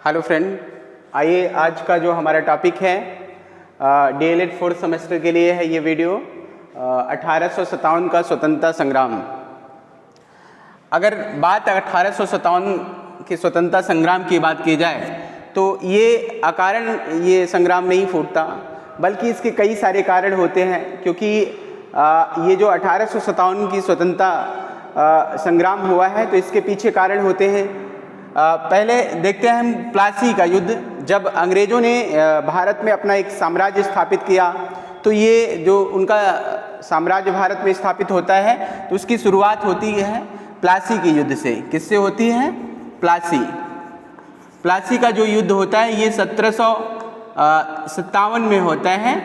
Hello friend, आइए आज का जो हमारा टॉपिक है DLED 4th सेमेस्टर के लिए है ये वीडियो 1857 का स्वतंत्रता संग्राम। अगर बात 1857 के स्वतंत्रता संग्राम की बात की जाए तो ये अकारण ये संग्राम नहीं फूटता, बल्कि इसके कई सारे कारण होते हैं। क्योंकि ये जो 1857 की स्वतंत्रता संग्राम हुआ है तो इसके पीछे कारण होते हैं। पहले देखते हैं हम प्लासी का युद्ध। जब अंग्रेज़ों ने भारत में अपना एक साम्राज्य स्थापित किया तो ये जो उनका साम्राज्य भारत में स्थापित होता है तो उसकी शुरुआत होती है प्लासी के युद्ध से। किससे होती है? प्लासी का जो युद्ध होता है ये 1757 में होता है।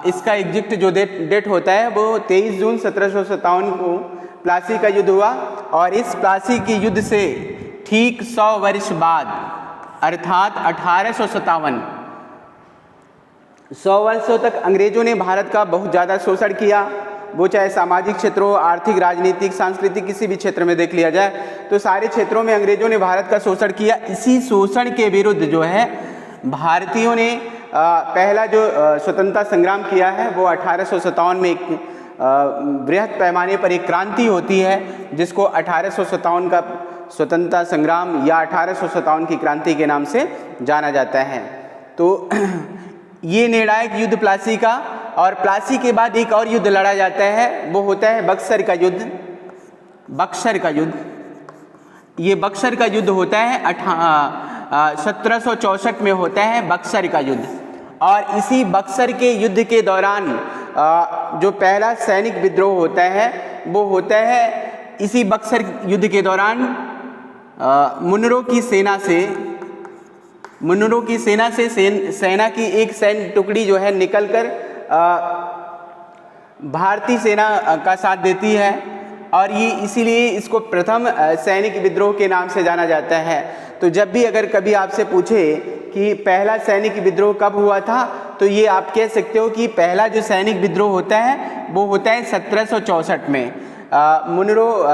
इसका एग्जैक्ट जो डेट होता है वो 23 जून 1757 को प्लासी का युद्ध हुआ। और इस प्लासी के युद्ध से ठीक 100 वर्ष बाद अर्थात 1857 100 वर्षों तक अंग्रेजों ने भारत का बहुत ज़्यादा शोषण किया। वो चाहे सामाजिक क्षेत्रों, आर्थिक, राजनीतिक, सांस्कृतिक किसी भी क्षेत्र में देख लिया जाए तो सारे क्षेत्रों में अंग्रेजों ने भारत का शोषण किया। इसी शोषण के विरुद्ध जो है भारतीयों ने पहला जो स्वतंत्रता संग्राम किया है वो 1857 में एक बृहद पैमाने पर एक क्रांति होती है जिसको 1857 का स्वतंत्रता संग्राम या 1857 की क्रांति के नाम से जाना जाता है। तो ये निर्णायक युद्ध प्लासी का, और प्लासी के बाद एक और युद्ध लड़ा जाता है, वो होता है बक्सर का युद्ध। बक्सर का युद्ध, ये बक्सर का युद्ध होता है 1764 में होता है बक्सर का युद्ध। और इसी बक्सर के युद्ध के दौरान जो पहला सैनिक विद्रोह होता है वो होता है इसी बक्सर युद्ध के दौरान मुनरो की सेना से सेना की एक सैन्य टुकड़ी जो है निकलकर भारतीय सेना का साथ देती है। और ये इसीलिए इसको प्रथम सैनिक विद्रोह के नाम से जाना जाता है। तो जब भी अगर कभी आपसे पूछे कि पहला सैनिक विद्रोह कब हुआ था तो ये आप कह सकते हो कि पहला जो सैनिक विद्रोह होता है वो होता है 1764 में। मुनरो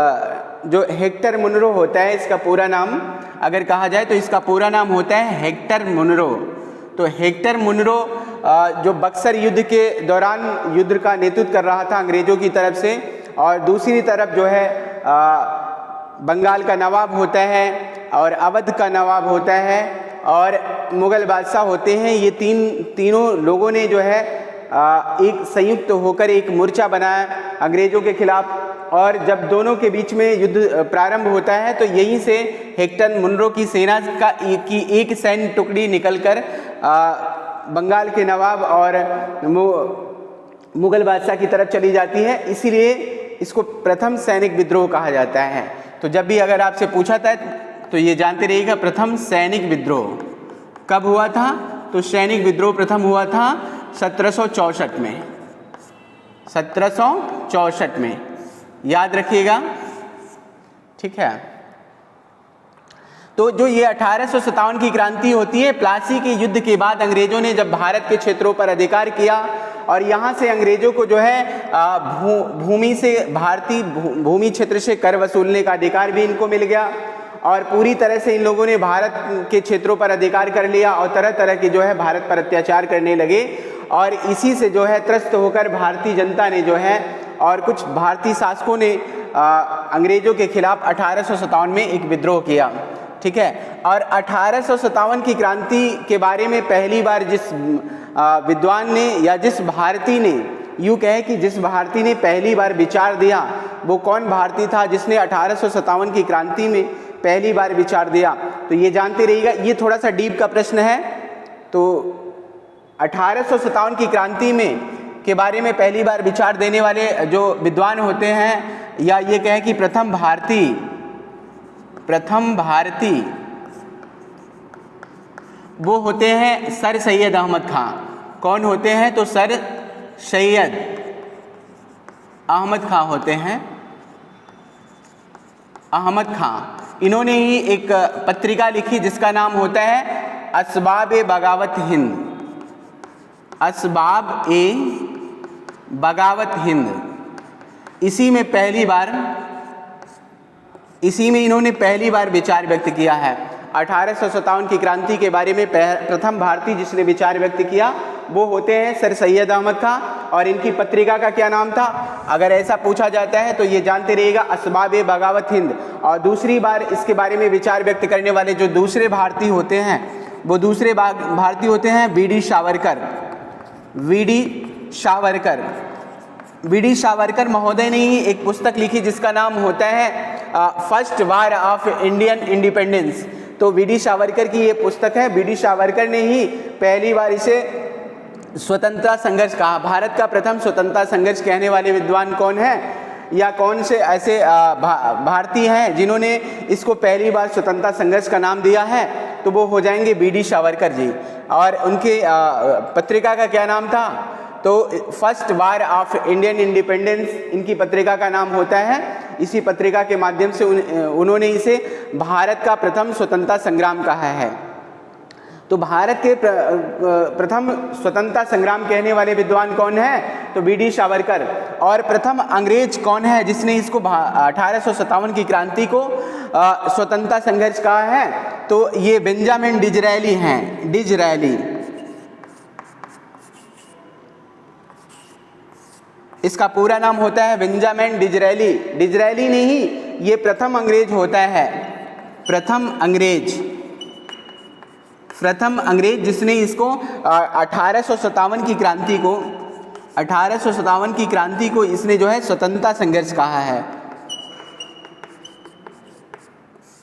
जो हेक्टर मुनरो होता है, इसका पूरा नाम अगर कहा जाए तो इसका पूरा नाम होता है हेक्टर मुनरो। तो हेक्टर मुनरो जो बक्सर युद्ध के दौरान युद्ध का नेतृत्व कर रहा था अंग्रेज़ों की तरफ से, और दूसरी तरफ जो है बंगाल का नवाब होता है और अवध का नवाब होता है और मुग़ल बादशाह होते हैं। ये तीनों लोगों ने जो है एक संयुक्त होकर एक मोर्चा बनाया अंग्रेज़ों के खिलाफ। और जब दोनों के बीच में युद्ध प्रारंभ होता है तो यहीं से हेक्टर मुनरो की सेना का एक सैन्य टुकड़ी निकलकर बंगाल के नवाब और मुग़ल बादशाह की तरफ चली जाती है। इसीलिए इसको प्रथम सैनिक विद्रोह कहा जाता है। तो जब भी अगर आपसे पूछा था तो ये जानते रहिएगा प्रथम सैनिक विद्रोह कब हुआ था। तो सैनिक विद्रोह प्रथम हुआ था 1764 में, 1764 में, याद रखिएगा, ठीक है। तो जो ये 1857 की क्रांति होती है, प्लासी के युद्ध के बाद अंग्रेजों ने जब भारत के क्षेत्रों पर अधिकार किया और यहाँ से अंग्रेजों को जो है भूमि से भारतीय भूमि क्षेत्र से कर वसूलने का अधिकार भी इनको मिल गया और पूरी तरह से इन लोगों ने भारत के क्षेत्रों पर अधिकार कर लिया और तरह तरह के जो है भारत पर अत्याचार करने लगे। और इसी से जो है त्रस्त होकर भारतीय जनता ने जो है और कुछ भारतीय शासकों ने अंग्रेजों के खिलाफ 1857 में एक विद्रोह किया, ठीक है। और 1857 की क्रांति के बारे में पहली बार जिस विद्वान ने या जिस भारतीय ने, यूँ कहे कि जिस भारतीय ने पहली बार विचार दिया वो कौन भारतीय था जिसने 1857 की क्रांति में पहली बार विचार दिया, तो ये जानते रहिएगा। ये थोड़ा सा डीप का प्रश्न है। तो 1857 की क्रांति में के बारे में पहली बार विचार देने वाले जो विद्वान होते हैं या ये कहें कि प्रथम भारतीय वो होते हैं सर सैयद अहमद खां। कौन होते हैं? तो सर सैयद अहमद खां होते हैं, अहमद खां। इन्होंने ही एक पत्रिका लिखी जिसका नाम होता है असबाब-ए बगावत हिंद, असबाब-ए बगावत हिंद। इसी में इन्होंने पहली बार विचार व्यक्त किया है। 1857 की क्रांति के बारे में प्रथम भारतीय जिसने विचार व्यक्त किया वो होते हैं सर सैयद अहमद खां, और इनकी पत्रिका का क्या नाम था? अगर ऐसा पूछा जाता है तो ये जानते रहिएगा, असबाब बगावत हिंद। और दूसरी बार इसके बारे में विचार व्यक्त करने वाले जो दूसरे भारतीय होते हैं वो दूसरे भारतीय होते हैं वीडी सावरकर। वीडी सावरकर महोदय ने ही एक पुस्तक लिखी जिसका नाम होता है first war of Indian independence. तो वीडी सावरकर की ये पुस्तक है। वीडी सावरकर ने ही पहली बार इसे स्वतंत्रता संघर्ष कहा। भारत का प्रथम स्वतंत्रता संघर्ष कहने वाले विद्वान कौन है या कौन से ऐसे भारतीय हैं जिन्होंने इसको पहली बार स्वतंत्रता संघर्ष का नाम दिया है? तो वो हो जाएंगे वीडी सावरकर जी। और उनके पत्रिका का क्या नाम था? तो first war of Indian independence इनकी पत्रिका का नाम होता है। इसी पत्रिका के माध्यम से उन्होंने इसे भारत का प्रथम स्वतंत्रता संग्राम कहा है। तो भारत के प्रथम स्वतंत्रता संग्राम कहने वाले विद्वान कौन है? तो वीडी सावरकर। और प्रथम अंग्रेज कौन है जिसने इसको 1857 की क्रांति को स्वतंत्रता संघर्ष कहा है? तो ये बेंजामिन डिज़रायली हैं। डिज़रायली, इसका पूरा नाम होता है बेंजामिन डिज़रायली। डिज़रायली ने ही ये प्रथम अंग्रेज होता है, प्रथम अंग्रेज जिसने इसको 1857 की क्रांति को इसने जो है स्वतंत्रता संघर्ष कहा है।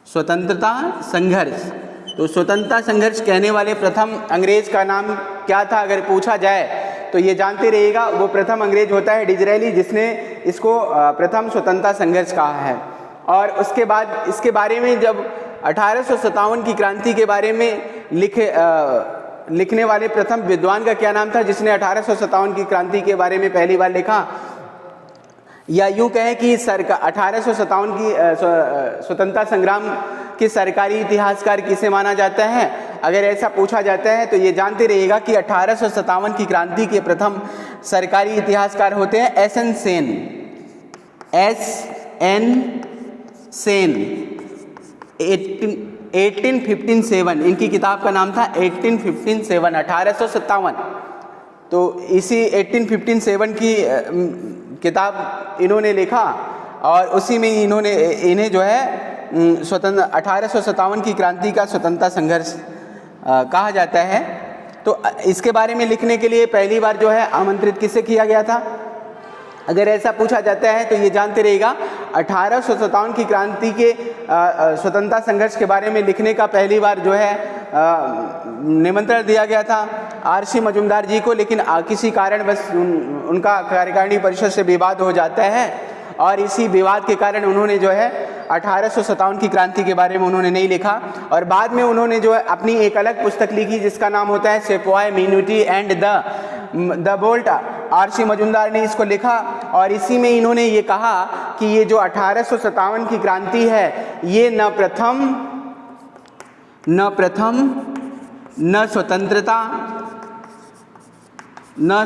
स्वतंत्रता संघर्ष। तो स्वतंत्रता संघर्ष कहने वाले प्रथम अंग्रेज का नाम क्या था अगर पूछा जाए तो ये जानते रहिएगा, वो प्रथम अंग्रेज होता है डिज़रायली जिसने इसको प्रथम स्वतंत्रता संघर्ष कहा है। और उसके बाद इसके बारे में जब 1857 की क्रांति के बारे में लिखने वाले प्रथम विद्वान का क्या नाम था जिसने 1857 की क्रांति के बारे में पहली बार लिखा? या यूँ कहें कि 1857 की स्वतंत्रता संग्राम के सरकारी इतिहासकार किसे माना जाता है? अगर ऐसा पूछा जाता है तो ये जानते रहिएगा कि 1857 की क्रांति के प्रथम सरकारी इतिहासकार होते हैं SN सेन। SN सेन 1857, इनकी किताब का नाम था 1857। तो इसी 1857 की किताब इन्होंने लिखा और उसी में इन्हें जो है 1857 की क्रांति का स्वतंत्रता संघर्ष कहा जाता है। तो इसके बारे में लिखने के लिए पहली बार जो है आमंत्रित किसे किया गया था? अगर ऐसा पूछा जाता है तो ये जानते रहिएगा 1857 की क्रांति के स्वतंत्रता संघर्ष के बारे में लिखने का पहली बार जो है निमंत्रण दिया गया था RC मजूमदार जी को, लेकिन किसी कारण बस उनका कार्यकारिणी परिषद से विवाद हो जाता है और इसी विवाद के कारण उन्होंने जो है 1857 की क्रांति के बारे में उन्होंने नहीं लिखा। और बाद में उन्होंने जो है अपनी एक अलग पुस्तक लिखी जिसका नाम होता है sepoy mutiny and the revolt. RC Majumdar ने इसको लिखा और इसी में इन्होंने ये कहा कि ये जो 1857 की क्रांति है ये न प्रथम न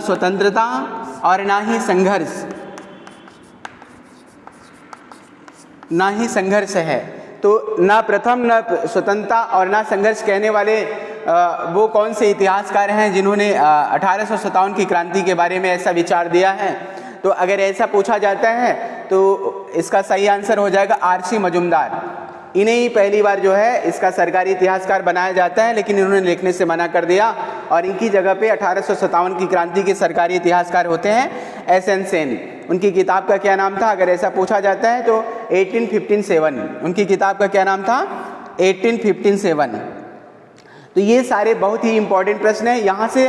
स्वतंत्रता और ना ही संघर्ष है। तो ना प्रथम न स्वतंत्रता और ना संघर्ष कहने वाले वो कौन से इतिहासकार हैं जिन्होंने 1857 की क्रांति के बारे में ऐसा विचार दिया है? तो अगर ऐसा पूछा जाता है तो इसका सही आंसर हो जाएगा RC मजूमदार। इन्हें ही पहली बार जो है इसका सरकारी इतिहासकार बनाया जाता है, लेकिन इन्होंने लिखने से मना कर दिया और इनकी जगह पे 1857 की क्रांति के सरकारी इतिहासकार होते हैं SN सेन। उनकी किताब का क्या नाम था अगर ऐसा पूछा जाता है तो 1857। उनकी किताब का क्या नाम था? 1857। तो ये सारे बहुत ही इम्पोर्टेंट प्रश्न हैं। यहाँ से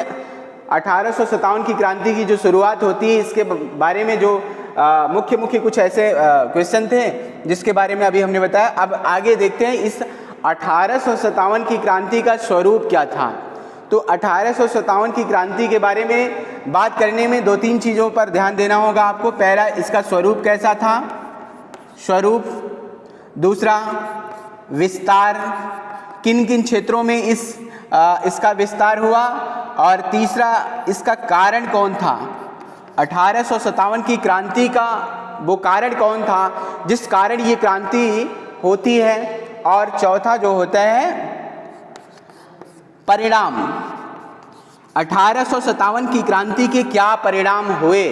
1857 की क्रांति की जो शुरुआत होती है इसके बारे में जो मुख्य कुछ ऐसे क्वेश्चन थे जिसके बारे में अभी हमने बताया। अब आगे देखते हैं इस 1857 की क्रांति का स्वरूप क्या था। तो 1857 की क्रांति के बारे में बात करने में 2-3 चीज़ों पर ध्यान देना होगा आपको। पहला, इसका स्वरूप कैसा था, स्वरूप। दूसरा, विस्तार, किन किन क्षेत्रों में इसका विस्तार हुआ। और तीसरा, इसका कारण कौन था। 1857 की क्रांति का वो कारण कौन था जिस कारण ये क्रांति होती है। और चौथा जो होता है परिणाम, 1857 की क्रांति के क्या परिणाम हुए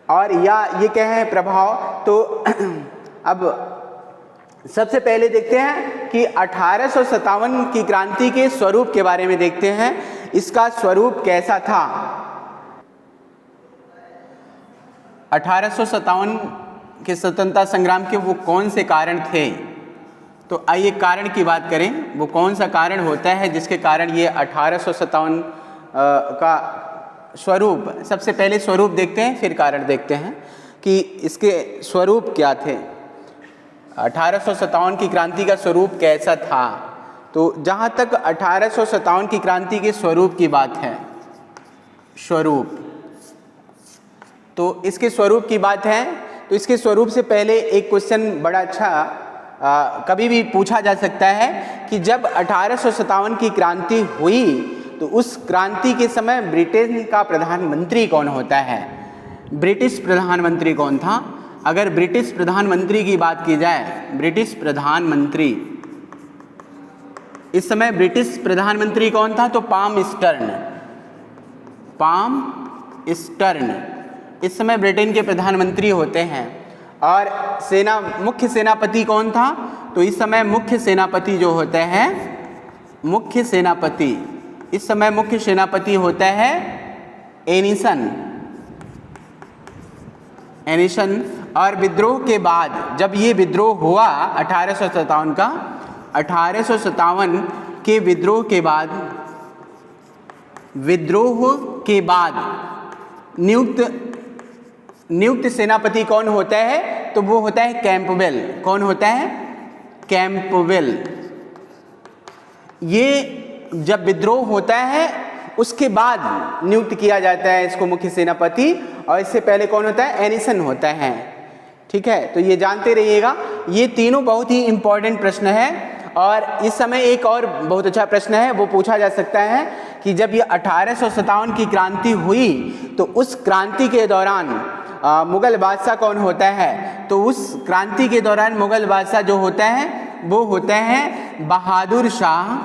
और या ये क्या है प्रभाव। तो अब सबसे पहले देखते हैं कि 1857 की क्रांति के स्वरूप के बारे में देखते हैं, इसका स्वरूप कैसा था। 1857 के स्वतंत्रता संग्राम के वो कौन से कारण थे, तो आइए कारण की बात करें। वो कौन सा कारण होता है जिसके कारण ये 1857 का स्वरूप, सबसे पहले स्वरूप देखते हैं फिर कारण देखते हैं कि इसके स्वरूप क्या थे। 1857 की क्रांति का स्वरूप कैसा था। तो जहाँ तक 1857 की क्रांति के स्वरूप की बात है, स्वरूप, तो इसके स्वरूप की बात है तो इसके स्वरूप से पहले एक क्वेश्चन बड़ा अच्छा कभी भी पूछा जा सकता है कि जब 1857 की क्रांति हुई तो उस क्रांति के समय ब्रिटेन का प्रधानमंत्री कौन होता है। ब्रिटिश प्रधानमंत्री कौन था। अगर ब्रिटिश प्रधानमंत्री की बात की जाए, ब्रिटिश प्रधानमंत्री, इस समय ब्रिटिश प्रधानमंत्री कौन था, तो पाम स्टर्न, पाम स्टर्न इस समय ब्रिटेन के प्रधानमंत्री होते हैं। और मुख्य सेनापति कौन था, तो इस समय मुख्य सेनापति जो होते हैं, मुख्य सेनापति, इस समय मुख्य सेनापति होता है एनिसन। और विद्रोह के बाद, जब ये विद्रोह हुआ 1857 का, 1857 के विद्रोह के बाद नियुक्त सेनापति कौन होता है, तो वो होता है कैंपबेल। कौन होता है, कैंपबेल। ये जब विद्रोह होता है उसके बाद नियुक्त किया जाता है इसको मुख्य सेनापति, और इससे पहले कौन होता है, एनिसन होता है। ठीक है, तो ये जानते रहिएगा। ये तीनों बहुत ही इंपॉर्टेंट प्रश्न है। और इस समय एक और बहुत अच्छा प्रश्न है, वो पूछा जा सकता है कि जब ये 1857 की क्रांति हुई तो उस क्रांति के दौरान मुगल बादशाह कौन होता है। तो उस क्रांति के दौरान मुगल बादशाह जो होता है वो होता है बहादुर शाह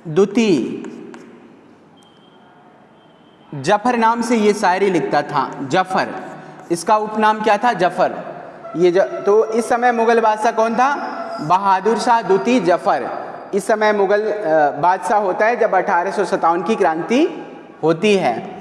द्वितीय। जफर नाम से ये शायरी लिखता था, जफर, इसका उपनाम क्या था, जफर। तो इस समय मुगल बादशाह कौन था, बहादुर शाह द्वितीय जफर। इस समय मुगल बादशाह होता है जब 1857 की क्रांति होती है।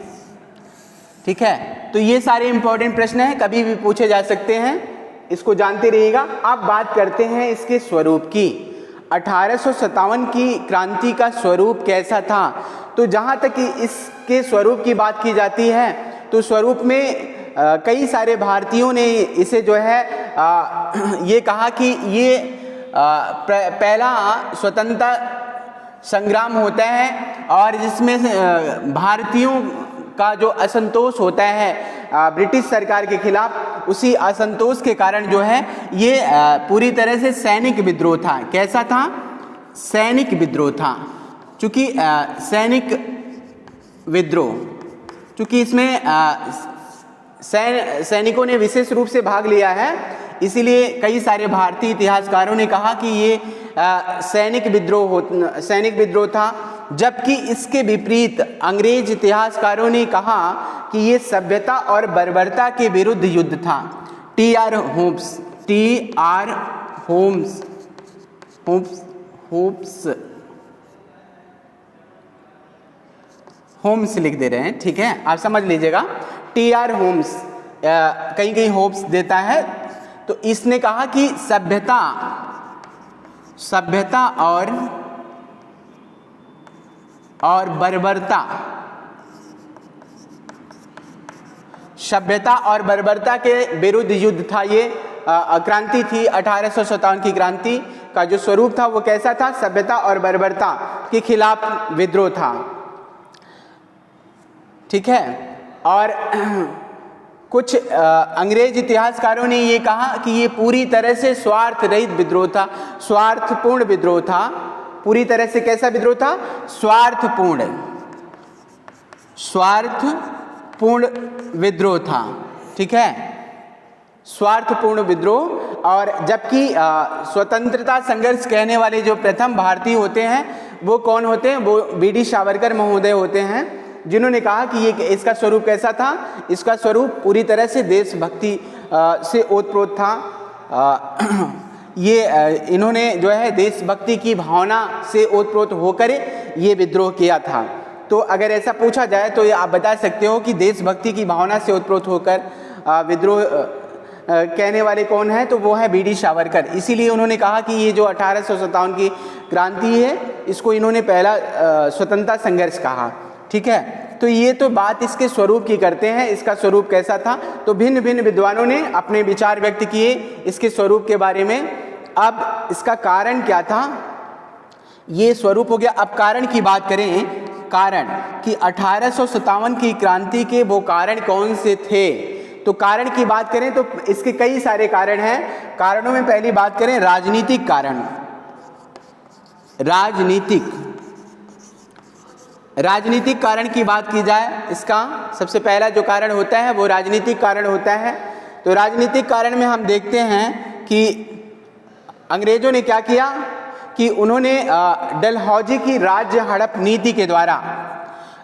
ठीक है, तो ये सारे इंपॉर्टेंट प्रश्न हैं, कभी भी पूछे जा सकते हैं, इसको जानते रहिएगा। अब बात करते हैं इसके स्वरूप की। 1857 की क्रांति का स्वरूप कैसा था। तो जहाँ तक इसके स्वरूप की बात की जाती है तो स्वरूप में कई सारे भारतीयों ने इसे जो है ये कहा कि ये पहला स्वतंत्रता संग्राम होता है और जिसमें भारतीयों का जो असंतोष होता है ब्रिटिश सरकार के खिलाफ, उसी असंतोष के कारण जो है ये पूरी तरह से सैनिक विद्रोह था। कैसा था, सैनिक विद्रोह था। चूँकि सैनिक विद्रोह, चूँकि इसमें सैनिकों ने विशेष रूप से भाग लिया है, इसीलिए कई सारे भारतीय इतिहासकारों ने कहा कि ये सैनिक विद्रोह था। जबकि इसके विपरीत अंग्रेज इतिहासकारों ने कहा कि ये सभ्यता और बर्बरता के विरुद्ध युद्ध था। टी.आर. होम्स लिख दे रहे हैं, ठीक है, आप समझ लीजिएगा। टी.आर. होम्स कहीं कहीं होप्स देता है। तो इसने कहा कि सभ्यता और बर्बरता, सभ्यता और बर्बरता के विरुद्ध युद्ध था। ये क्रांति थी 1857 की क्रांति का जो स्वरूप था वो कैसा था, सभ्यता और बर्बरता के खिलाफ विद्रोह था। ठीक है, और कुछ अंग्रेज इतिहासकारों ने ये कहा कि ये पूरी तरह से स्वार्थ रहित विद्रोह था, स्वार्थपूर्ण विद्रोह था। पूरी तरह से कैसा विद्रोह था, स्वार्थपूर्ण विद्रोह था। ठीक है, स्वार्थपूर्ण विद्रोह। और जबकि स्वतंत्रता संघर्ष कहने वाले जो प्रथम भारतीय होते हैं वो कौन होते हैं? वो बी.डी. सावरकर महोदय होते हैं, जिन्होंने कहा कि ये इसका स्वरूप कैसा था? इसका स्वरूप पूरी तरह से देशभक्ति से ओतप्रोत था। ये इन्होंने जो है देशभक्ति की भावना से ओतप्रोत होकर ये विद्रोह किया था। तो अगर ऐसा पूछा जाए तो ये आप बता सकते हो कि देशभक्ति की भावना से ओतप्रोत होकर विद्रोह कहने वाले कौन है? तो वो है बी.डी. सावरकर। इसीलिए उन्होंने कहा कि ये जो 1857 की क्रांति है इसको इन्होंने पहला स्वतंत्रता संघर्ष कहा। ठीक है, तो ये तो बात इसके स्वरूप की करते हैं, इसका स्वरूप कैसा था। तो भिन्न भिन्न विद्वानों ने अपने विचार व्यक्त किए इसके स्वरूप के बारे में। अब इसका कारण क्या था? ये स्वरूप हो गया। अब कारण की बात करें, कारण कि 1857 की क्रांति के वो कारण कौन से थे? तो कारण की बात करें तो इसके कई सारे कारण हैं। कारणों में पहली बात करें राजनीतिक कारण। राजनीतिक कारण की बात की जाए, इसका सबसे पहला जो कारण होता है वो राजनीतिक कारण होता है। तो राजनीतिक कारण में हम देखते हैं कि अंग्रेजों ने क्या किया कि उन्होंने डलहौजी की राज्य हड़प नीति के द्वारा,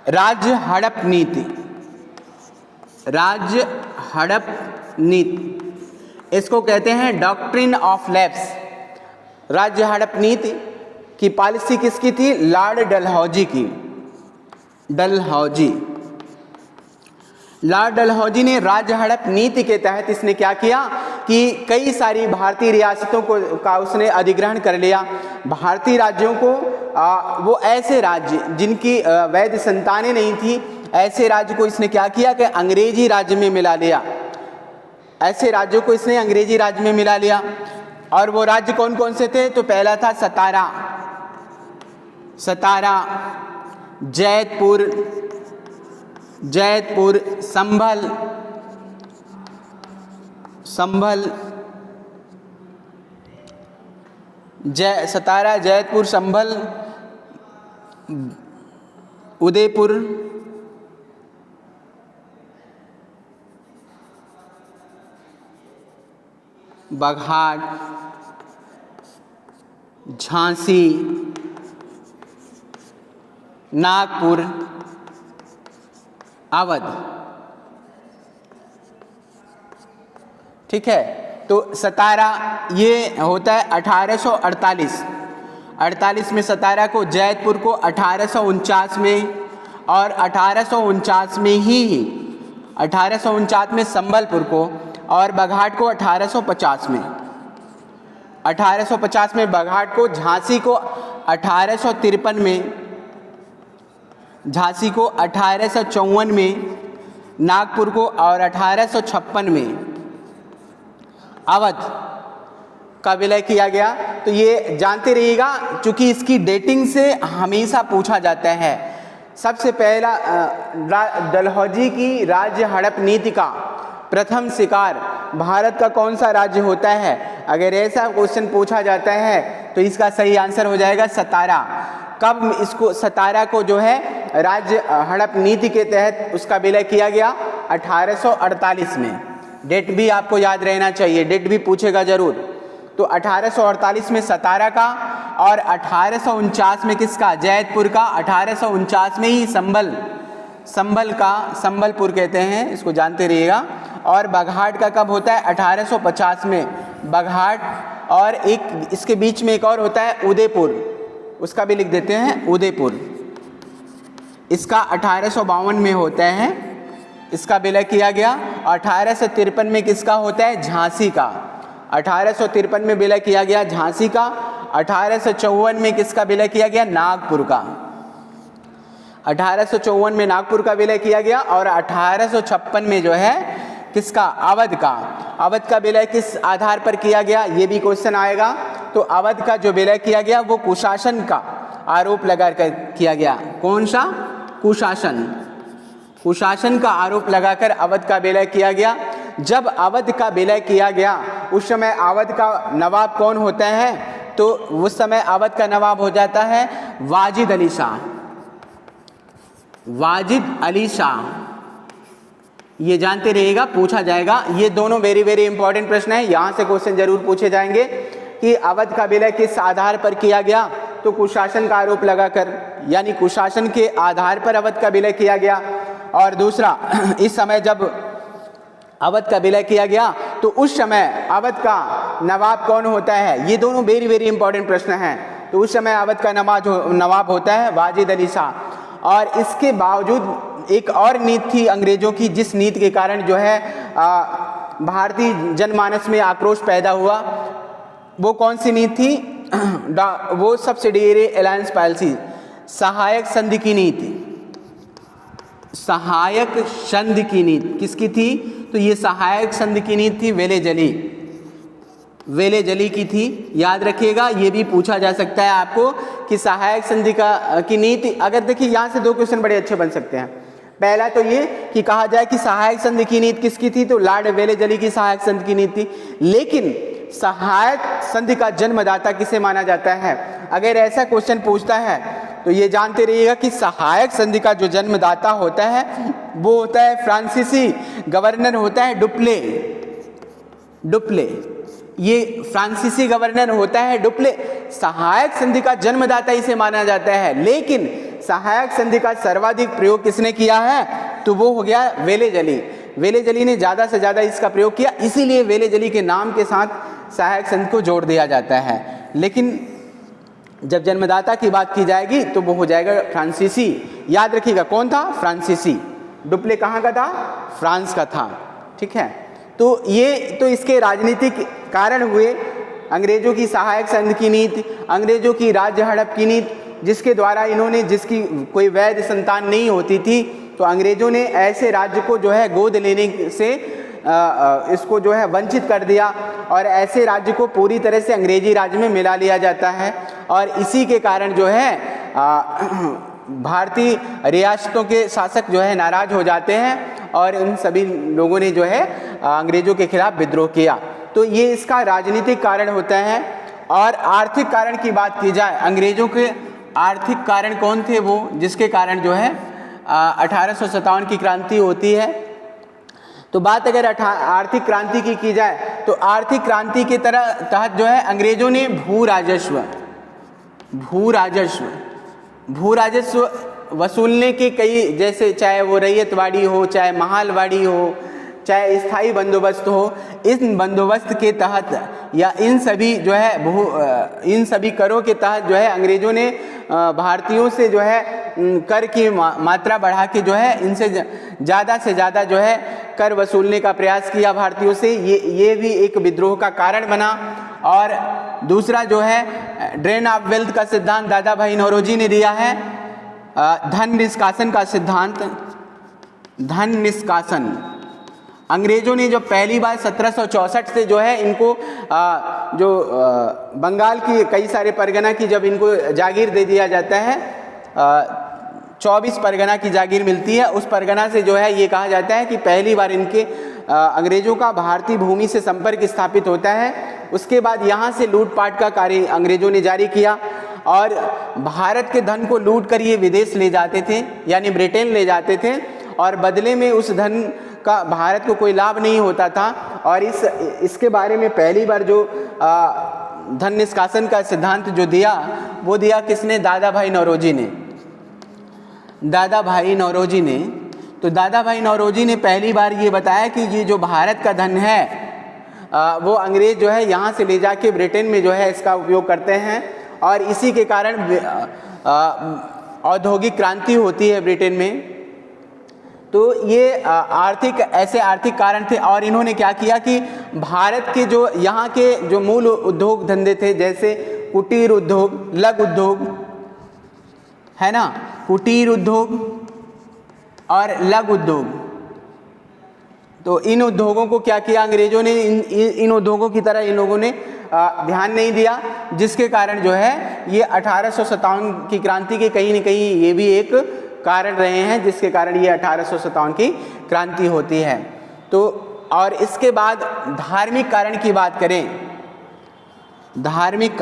राज्य हड़प नीति, इसको कहते हैं डॉक्ट्रिन ऑफ लैप्स। राज्य हड़प नीति की पॉलिसी किसकी थी? लॉर्ड डलहौजी की। लॉर्ड डलहौजी ने राज्य हड़प नीति के तहत इसने क्या किया कि कई सारी भारतीय रियासतों का उसने अधिग्रहण कर लिया। भारतीय राज्यों को वो ऐसे राज्य जिनकी वैध संतानें नहीं थी, ऐसे राज्य को इसने क्या किया कि अंग्रेजी राज्य में मिला लिया। ऐसे राज्यों को इसने अंग्रेजी राज्य में मिला लिया। और वो राज्य कौन कौन से थे? तो पहला था सतारा, जैतपुर, संभल, सतारा, जैतपुर, संभल, उदयपुर, बघाट, झांसी, नागपुर, अवध। ठीक है, तो सतारा ये होता है 1848 में सतारा को, जैतपुर को 1849 में, और 1849 में संबलपुर को, और बघाट को 1850 में। 1850 में बघाट को, झांसी को 1853 में, झांसी को 1854 में, नागपुर को और 1856 में अवध का विलय किया गया। तो ये जानते रहिएगा, चूंकि इसकी डेटिंग से हमेशा पूछा जाता है। सबसे पहला डलहौजी की राज्य हड़प नीति का प्रथम शिकार भारत का कौन सा राज्य होता है? अगर ऐसा क्वेश्चन पूछा जाता है तो इसका सही आंसर हो जाएगा सतारा। कब इसको, सतारा को जो है राज्य हड़प नीति के तहत उसका विलय किया गया? 1848 में। डेट भी आपको याद रहना चाहिए, डेट भी पूछेगा जरूर। तो 1848 में सतारा का, और 1849 में किसका? जैतपुर का। 1849 में ही संभल का, संबलपुर कहते हैं, इसको जानते रहिएगा। और बघाट का कब होता है? 1850 में बघाट। और एक इसके बीच में एक और होता है उदयपुर, उसका भी लिख देते हैं उदयपुर। इसका 1852 में होता है, इसका विलय किया गया। 1853 में किसका होता है? झांसी का। 1853 में विलय किया गया झांसी का। 1854 में किसका विलय किया गया? नागपुर का। 1854 में नागपुर का विलय किया गया। और 1856 में जो है किसका? अवध का। अवध का विलय किस आधार पर किया गया? ये भी क्वेश्चन आएगा। तो अवध का जो विलय किया गया वो कुशासन का आरोप लगाकर किया गया। कौन सा? कुशासन का आरोप लगाकर अवध का विलय किया गया। जब अवध का विलय किया गया उस समय अवध का नवाब कौन होता है? तो उस समय अवध का नवाब हो जाता है वाजिद अली शाह। ये जानते रहिएगा, पूछा जाएगा। ये दोनों वेरी वेरी इंपॉर्टेंट प्रश्न है, यहाँ से क्वेश्चन जरूर पूछे जाएंगे कि अवध का विलय किस आधार पर किया गया, तो कुशासन का आरोप लगाकर, यानी कुशासन के आधार पर अवध का विलय किया गया। और दूसरा, इस समय जब अवध का विलय किया गया तो उस समय अवध का नवाब कौन होता है, ये दोनों वेरी वेरी इंपॉर्टेंट प्रश्न हैं। तो उस समय अवध का नवाब होता है वाजिद अली शाह। और इसके बावजूद एक और नीति थी अंग्रेजों की, जिस नीति के कारण जो है भारतीय जनमानस में आक्रोश पैदा हुआ। वो कौन सी नीति थी? वो सब्सिडियरी अलायंस पॉलिसी, सहायक संधि की नीति। सहायक संधि की नीति किसकी थी? तो ये सहायक संधि की नीति थी वेले जली की थी। याद रखिएगा, ये भी पूछा जा सकता है आपको कि सहायक संधि की नीति। अगर देखिए यहाँ से दो क्वेश्चन बड़े अच्छे बन सकते हैं। पहला तो ये कि कहा जाए कि सहायक संधि की नीति किसकी थी, तो लॉर्ड वेले जली की सहायक संधि की नीति थी। लेकिन सहायक संधि का जन्मदाता किसे माना जाता है? अगर ऐसा क्वेश्चन पूछता है तो ये जानते रहिएगा कि सहायक संधि का जो जन्मदाता होता है वो होता है फ्रांसीसी गवर्नर होता है डुप्ले। ये फ्रांसीसी गवर्नर होता है डुप्ले। सहायक संधि का जन्मदाता इसे माना जाता है। लेकिन सहायक संधि का सर्वाधिक प्रयोग किसने किया है? तो वो हो गया वेले जली ने ज़्यादा से ज़्यादा इसका प्रयोग किया, इसीलिए वेले जली के नाम के साथ सहायक संधि को जोड़ दिया जाता है। लेकिन जब जन्मदाता की बात की जाएगी तो वो हो जाएगा फ्रांसीसी। याद रखिएगा, कौन था? फ्रांसीसी। डुप्ले कहाँ का था? फ्रांस का था। ठीक है, तो ये तो इसके राजनीतिक कारण हुए। अंग्रेजों की सहायक संधि की नीति, अंग्रेजों की राज्य हड़प की नीति, जिसके द्वारा इन्होंने, जिसकी कोई वैध संतान नहीं होती थी, तो अंग्रेजों ने ऐसे राज्य को जो है गोद लेने से इसको जो है वंचित कर दिया और ऐसे राज्य को पूरी तरह से अंग्रेजी राज्य में मिला लिया जाता है। और इसी के कारण जो है भारतीय रियासतों के शासक जो है नाराज हो जाते हैं और उन सभी लोगों ने जो है अंग्रेजों के खिलाफ विद्रोह किया। तो ये इसका राजनीतिक कारण होता है। और आर्थिक कारण की बात की जाए, अंग्रेजों के आर्थिक कारण कौन थे? वो जिसके कारण जो है 1857 की क्रांति होती है। तो बात अगर आर्थिक क्रांति की जाए तो आर्थिक क्रांति के तहत जो है अंग्रेजों ने भू राजस्व वसूलने के कई, जैसे चाहे वो रैयतवाड़ी हो, चाहे महालवाड़ी हो, चाहे स्थायी बंदोबस्त हो, इन बंदोबस्त के तहत या इन सभी जो है इन सभी करों के तहत जो है अंग्रेजों ने भारतीयों से जो है कर की मात्रा बढ़ा के जो है इनसे ज़्यादा से ज़्यादा जो है कर वसूलने का प्रयास किया भारतीयों से। ये भी एक विद्रोह का कारण बना। और दूसरा जो है ड्रेन ऑफ वेल्थ का सिद्धांत दादा भाई नौरोजी ने दिया है। धन निष्कासन का सिद्धांत, धन निष्कासन अंग्रेजों ने जो पहली बार 1764 से जो है इनको बंगाल की कई सारे परगना की जब इनको जागीर दे दिया जाता है, 24 परगना की जागीर मिलती है। उस परगना से जो है ये कहा जाता है कि पहली बार इनके अंग्रेजों का भारतीय भूमि से संपर्क स्थापित होता है। उसके बाद यहाँ से लूटपाट का कार्य अंग्रेजों ने जारी किया और भारत के धन को लूट कर ये विदेश ले जाते थे, यानी ब्रिटेन ले जाते थे, और बदले में उस धन का भारत को कोई लाभ नहीं होता था। और इसके बारे में पहली बार जो धन निष्कासन का सिद्धांत जो दिया वो दिया किसने? दादा भाई नौरोजी ने। दादा भाई नौरोजी ने तो दादा भाई नौरोजी ने पहली बार ये बताया कि ये जो भारत का धन है वो अंग्रेज जो है यहाँ से ले जाके ब्रिटेन में जो है इसका उपयोग करते हैं। और इसी के कारण औद्योगिक क्रांति होती है ब्रिटेन में। तो ये ऐसे आर्थिक कारण थे। और इन्होंने क्या किया कि भारत के जो यहाँ के जो मूल उद्योग धंधे थे, जैसे कुटीर उद्योग, लघु उद्योग है ना, कुटीर उद्योग और लघु उद्योग, तो इन उद्योगों को क्या किया अंग्रेजों ने, इन उद्योगों की तरह इन लोगों ने ध्यान नहीं दिया, जिसके कारण जो है ये 1857 की क्रांति के कहीं न कहीं ये भी एक कारण रहे हैं, जिसके कारण ये 1857 की क्रांति होती है। तो और इसके बाद धार्मिक कारण की बात करें, धार्मिक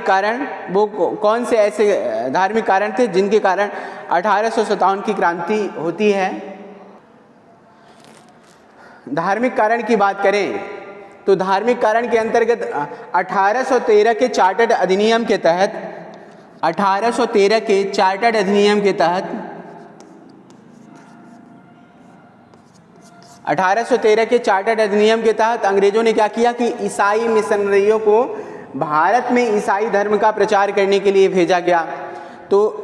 कारण वो कौन से ऐसे धार्मिक कारण थे जिनके कारण 1857 की क्रांति होती है। धार्मिक कारण की बात करें तो धार्मिक कारण के अंतर्गत 1813 के चार्टर्ड अधिनियम के तहत 1813 के चार्टर्ड अधिनियम के तहत 1813 के चार्टर्ड अधिनियम के तहत अंग्रेजों ने क्या किया कि ईसाई मिशनरियों को भारत में ईसाई धर्म का प्रचार करने के लिए भेजा गया। तो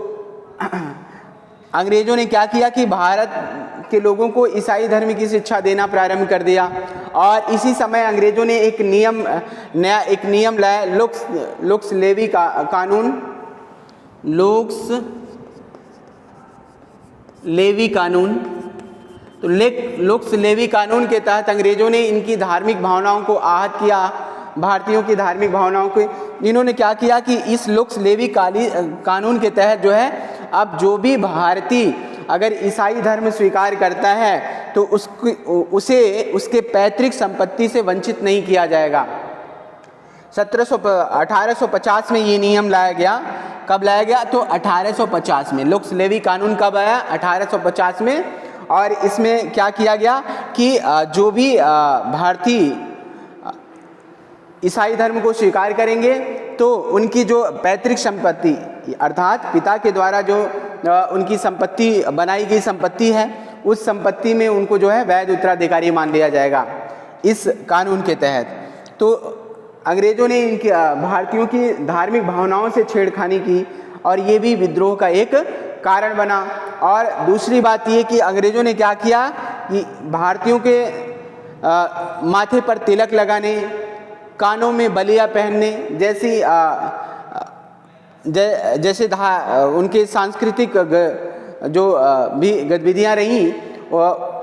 अंग्रेजों ने क्या किया कि भारत के लोगों को ईसाई धर्म की शिक्षा देना प्रारंभ कर दिया। और इसी समय अंग्रेजों ने एक नियम लाया, लुक्स लेवी का कानून, लुक्स लेवी कानून। तो लुक्स लेवी कानून के तहत अंग्रेजों ने इनकी धार्मिक भावनाओं को आहत किया, भारतीयों की धार्मिक भावनाओं को। इन्होंने क्या किया कि इस लुक्स लेवी कानून के तहत जो है, अब जो भी भारतीय अगर ईसाई धर्म स्वीकार करता है तो उसे उसके पैतृक संपत्ति से वंचित नहीं किया जाएगा। 1850 में ये नियम लाया गया। कब लाया गया? तो 1850 में। लुक्स लेवी कानून कब आया? 1850 में। और इसमें क्या किया गया कि जो भी भारतीय ईसाई धर्म को स्वीकार करेंगे तो उनकी जो पैतृक संपत्ति अर्थात पिता के द्वारा जो उनकी संपत्ति बनाई गई संपत्ति है, उस संपत्ति में उनको जो है वैध उत्तराधिकारी मान लिया जाएगा इस कानून के तहत। तो अंग्रेजों ने इनकी भारतीयों की धार्मिक भावनाओं से छेड़खानी की और ये भी विद्रोह का एक कारण बना। और दूसरी बात ये कि अंग्रेजों ने क्या किया कि भारतीयों के माथे पर तिलक लगाने, कानों में बलिया पहनने जैसे उनके सांस्कृतिक जो भी गतिविधियां रहीं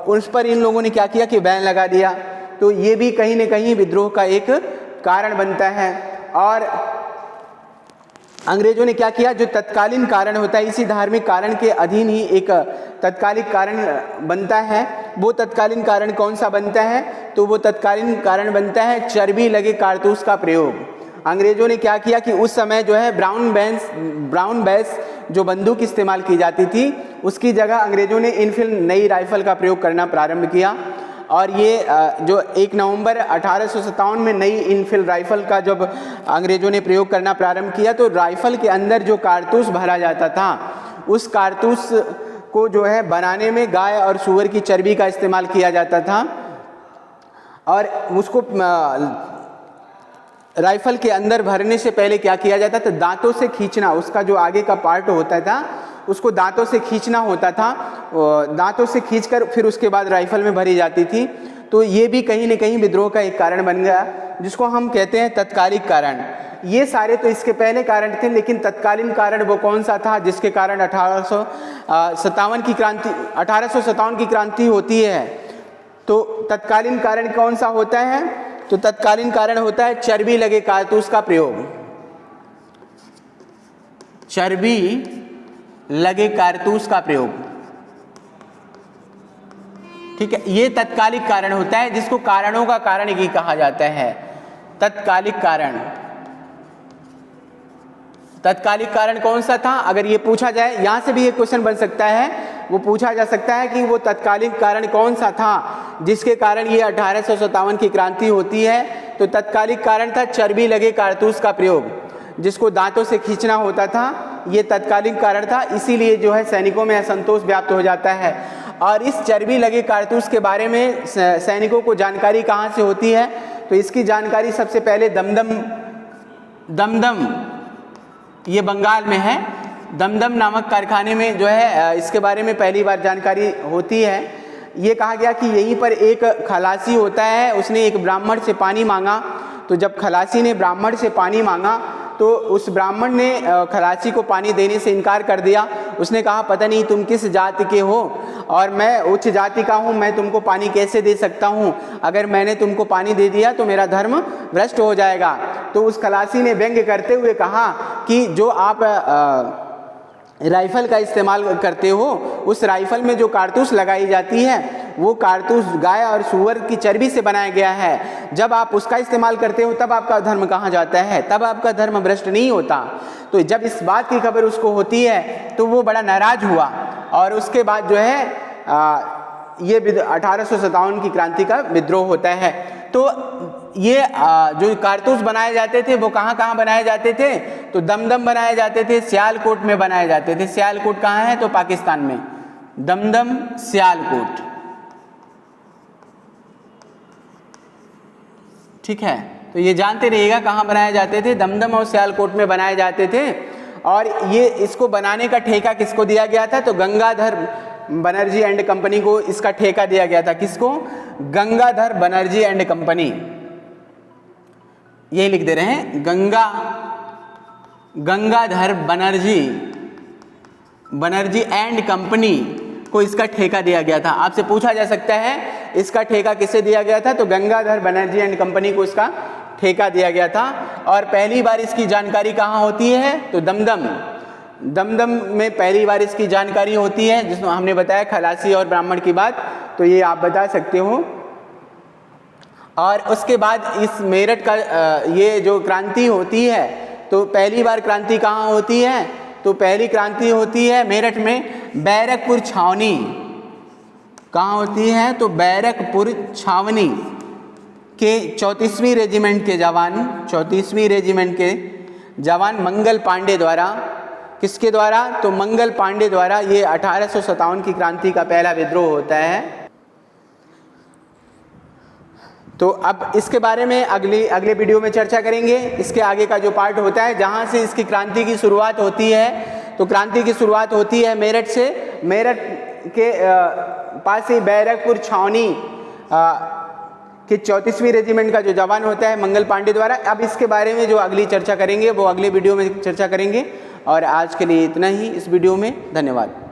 उस पर इन लोगों ने क्या किया कि बैन लगा दिया। तो ये भी कहीं न कहीं विद्रोह का एक कारण बनता है। और अंग्रेजों ने क्या किया, जो तत्कालीन कारण होता है, इसी धार्मिक कारण के अधीन ही एक तत्कालिक कारण बनता है। वो तत्कालीन कारण कौन सा बनता है? तो वो तत्कालीन कारण बनता है चर्बी लगे कारतूस का प्रयोग। अंग्रेजों ने क्या किया कि उस समय जो है ब्राउन बैस जो बंदूक इस्तेमाल की जाती थी, उसकी जगह अंग्रेजों ने इनफिल नई राइफल का प्रयोग करना प्रारंभ किया। और ये जो 1 नवंबर 1857 में नई इनफिल राइफल का जब अंग्रेजों ने प्रयोग करना प्रारंभ किया, तो राइफल के अंदर जो कारतूस भरा जाता था, उस कारतूस को जो है बनाने में गाय और सूअर की चर्बी का इस्तेमाल किया जाता था। और उसको राइफल के अंदर भरने से पहले क्या किया जाता था? दांतों से खींचना, उसका जो आगे का पार्ट होता था उसको दांतों से खींचना होता था। दांतों से खींचकर फिर उसके बाद राइफल में भरी जाती थी। तो ये भी कहीं न कहीं विद्रोह का एक कारण बन गया, जिसको हम कहते हैं तत्कालिक कारण। ये सारे तो इसके पहले कारण थे, लेकिन तत्कालीन कारण वो कौन सा था जिसके कारण 1857 की क्रांति होती है? तो तत्कालीन कारण कौन सा होता है? तो तत्कालीन कारण होता है चर्बी लगे कारतूस का प्रयोग। चर्बी लगे कारतूस का प्रयोग, ठीक है। ये तत्कालिक कारण होता है, जिसको कारणों का कारण ही कहा जाता है, तत्कालिक कारण। तत्कालिक कारण कौन सा था? अगर ये पूछा जाए, यहां से भी एक क्वेश्चन बन सकता है, वो पूछा जा सकता है कि वो तत्कालिक कारण कौन सा था जिसके कारण ये 1857 की क्रांति होती है? तो तत्कालिक कारण था चर्बी लगे कारतूस का प्रयोग, जिसको दांतों से खींचना होता था। ये तत्कालिक कारण था, इसीलिए जो है सैनिकों में असंतोष व्याप्त हो जाता है। और इस चर्बी लगे कारतूस के बारे में सैनिकों को जानकारी कहाँ से होती है? तो इसकी जानकारी सबसे पहले दमदम ये बंगाल में है, दमदम नामक कारखाने में जो है इसके बारे में पहली बार जानकारी होती है। ये कहा गया कि यहीं पर एक खलासी होता है, उसने एक ब्राह्मण से पानी मांगा। तो जब खलासी ने ब्राह्मण से पानी मांगा तो उस ब्राह्मण ने खलासी को पानी देने से इनकार कर दिया। उसने कहा, पता नहीं तुम किस जाति के हो और मैं उच्च जाति का हूँ, मैं तुमको पानी कैसे दे सकता हूँ? अगर मैंने तुमको पानी दे दिया तो मेरा धर्म भ्रष्ट हो जाएगा। तो उस खलासी ने व्यंग्य करते हुए कहा कि जो आप राइफल का इस्तेमाल करते हो, उस राइफल में जो कारतूस लगाई जाती है वो कारतूस गाय और सूअर की चर्बी से बनाया गया है। जब आप उसका इस्तेमाल करते हो तब आपका धर्म कहाँ जाता है, तब आपका धर्म भ्रष्ट नहीं होता। तो जब इस बात की खबर उसको होती है तो वो बड़ा नाराज हुआ और उसके बाद जो है ये 1857 की क्रांति का विद्रोह होता है। तो ये जो कारतूस बनाए जाते थे वो कहाँ कहाँ बनाए जाते थे, तो दमदम बनाए जाते थे, सियालकोट में बनाए जाते थे। सियालकोट कहाँ है, तो पाकिस्तान में, दमदम सियालकोट, ठीक है। तो ये जानते रहिएगा कहाँ बनाए जाते थे, दमदम और सियालकोट में बनाए जाते थे। और ये इसको बनाने का ठेका किसको दिया गया था, तो गंगाधर बनर्जी एंड कंपनी को इसका ठेका दिया गया था। किसको, गंगाधर बनर्जी एंड कंपनी, यही लिख दे रहे हैं, गंगाधर बनर्जी एंड कंपनी को इसका ठेका दिया गया था। आपसे पूछा जा सकता है इसका ठेका किसे दिया गया था, तो गंगाधर बनर्जी एंड कंपनी को इसका ठेका दिया गया था। और पहली बार इसकी जानकारी कहाँ होती है, तो दमदम में पहली बार इसकी जानकारी होती है, जिसमें हमने बताया खलासी और ब्राह्मण की बात, तो ये आप बता सकते हो। और उसके बाद इस मेरठ का ये जो क्रांति होती है, तो पहली बार क्रांति कहाँ होती है, तो पहली क्रांति होती है मेरठ में बैरकपुर छावनी। कहाँ होती है, तो बैरकपुर छावनी के 34वीं रेजिमेंट के जवान मंगल पांडे द्वारा, किसके द्वारा, तो मंगल पांडे द्वारा ये 1857 की क्रांति का पहला विद्रोह होता है। तो अब इसके बारे में अगले वीडियो में चर्चा करेंगे। इसके आगे का जो पार्ट होता है जहाँ से इसकी क्रांति की शुरुआत होती है, तो क्रांति की शुरुआत होती है मेरठ से। मेरठ के पास ही बैरकपुर छावनी कि 34वीं रेजिमेंट का जो जवान होता है मंगल पांडे द्वारा। अब इसके बारे में जो अगली चर्चा करेंगे वो अगले वीडियो में चर्चा करेंगे। और आज के लिए इतना ही इस वीडियो में, धन्यवाद।